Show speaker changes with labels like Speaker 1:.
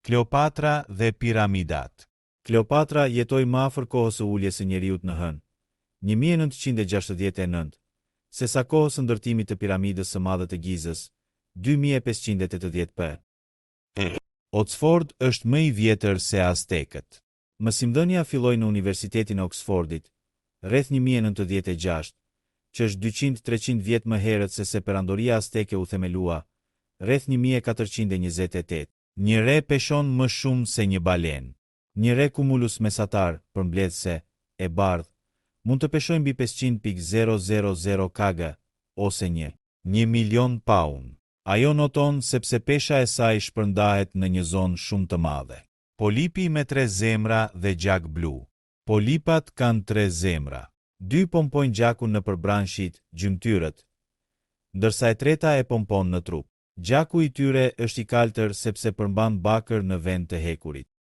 Speaker 1: Kleopatra dhe piramidat.
Speaker 2: Kleopatra jetoi më afër kohës së uljes së njeriut në hën, 1969, sesa kohës së ndërtimit të piramidës së madhe të Gizës, 2580 p.
Speaker 1: Oxford është më i vjetër se Aztekët.
Speaker 2: Mësimdhënia filloi në Universitetin e Oxfordit, rreth 1096, që është 200-300 vjet më herët se perandoria azteke u themelua, rreth 1428.
Speaker 1: Një re peshon më shumë se një balen.
Speaker 2: Një re cumulus mesatar, përmbledhse, e bardhë, mund të peshojë mbi 500.000 kg, ose
Speaker 1: 1.000.000 paun.
Speaker 2: Ajo noton sepse pesha e saj shpërndahet në një zonë shumë të madhe.
Speaker 1: Polipi me 3 zemra dhe gjak blu. Polipat kanë 3 zemra.
Speaker 2: 2 pompojnë gjakun në përbranshit, gjymtyrët, ndërsa e treta e pompon në trup. Gjaku i tyre është i kaltër sepse përmban bakër në vend të hekurit.